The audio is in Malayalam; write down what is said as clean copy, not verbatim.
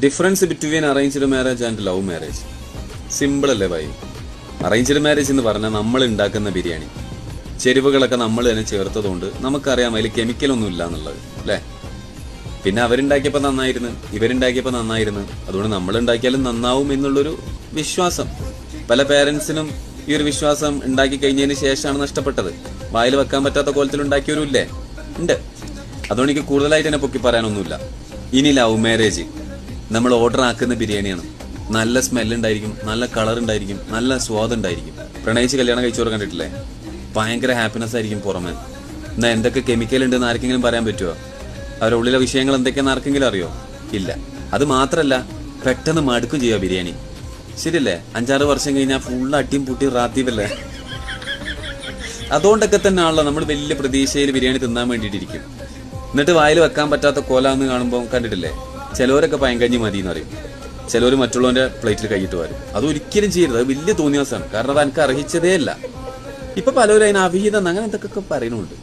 Difference between arranged marriage and love marriage simple അല്ലേ ഭായി? അറേഞ്ച്ഡ് മാരേജ് എന്ന് പറഞ്ഞാൽ നമ്മൾ ഉണ്ടാക്കുന്ന ബിരിയാണി ചേരുവകളൊക്കെ നമ്മൾ തന്നെ ചേർത്തതുകൊണ്ട് നമുക്കറിയാം അതിൽ കെമിക്കലൊന്നും ഇല്ല എന്നുള്ളത് അല്ലേ. പിന്നെ അവരുണ്ടാക്കിയപ്പോൾ നന്നായിരുന്നു, ഇവരുണ്ടാക്കിയപ്പോൾ നന്നായിരുന്നു, അതുകൊണ്ട് നമ്മൾ ഉണ്ടാക്കിയാലും നന്നാവും എന്നുള്ളൊരു വിശ്വാസം. പല പേരൻസിനും ഈ ഒരു വിശ്വാസം ഉണ്ടാക്കി കഴിഞ്ഞതിന് ശേഷമാണ് നഷ്ടപ്പെട്ടത്. വായിൽ വെക്കാൻ പറ്റാത്ത കോലത്തിൽ ഉണ്ടാക്കിയവരും ഇല്ലേ? ഉണ്ട്. അതുകൊണ്ട് എനിക്ക് കൂടുതലായിട്ട് തന്നെ പൊക്കി പറയാനൊന്നുമില്ല. ഇനി ലവ് മാരേജ് നമ്മൾ ഓർഡർ ആക്കുന്ന ബിരിയാണിയാണ്. നല്ല സ്മെല്ലുണ്ടായിരിക്കും, നല്ല കളർ ഉണ്ടായിരിക്കും, നല്ല സ്വാദ് ഉണ്ടായിരിക്കും. പ്രണയിച്ച് കല്യാണം കഴിച്ചവർ കണ്ടിട്ടില്ലേ? ഭയങ്കര ഹാപ്പിനെസ് ആയിരിക്കും പുറമെ. എന്നാൽ എന്തൊക്കെ കെമിക്കൽ ഉണ്ടെന്ന് ആർക്കെങ്കിലും പറയാൻ പറ്റുമോ? അവരുടെ ഉള്ളിലെ വിഷയങ്ങൾ എന്തൊക്കെയാണെന്ന് ആർക്കെങ്കിലും അറിയോ? ഇല്ല. അത് മാത്രമല്ല, പെട്ടെന്ന് മടുക്കും ചെയ്യുക ബിരിയാണി. ശരിയല്ലേ? 5-6 വർഷം കഴിഞ്ഞാൽ ഫുള്ള് അട്ടിയും പൂട്ടിയും റാത്തീവല്ലേ? അതുകൊണ്ടൊക്കെ തന്നെയാണല്ലോ നമ്മൾ വലിയ പ്രതീക്ഷയിൽ ബിരിയാണി തിന്നാൻ വേണ്ടിയിട്ടിരിക്കും. എന്നിട്ട് വായിൽ വെക്കാൻ പറ്റാത്ത കോലാന്ന് കാണുമ്പോൾ കണ്ടിട്ടില്ലേ? ചിലവരൊക്കെ പയങ്കഞ്ഞി മതി എന്ന് പറയും, ചിലവർ മറ്റുള്ളവന്റെ പ്ലേറ്റിൽ കൈയിട്ട് വരും. അത് ഒരിക്കലും ചെയ്യരുത്. അത് വലിയ തോന്നിയാസാണ്. കാരണം അത് എനിക്ക് അർഹിച്ചതേ അല്ല. ഇപ്പൊ പലരും അതിന് അവിഹിതം അങ്ങനെ എന്തൊക്കെ പറയുന്നുണ്ട്.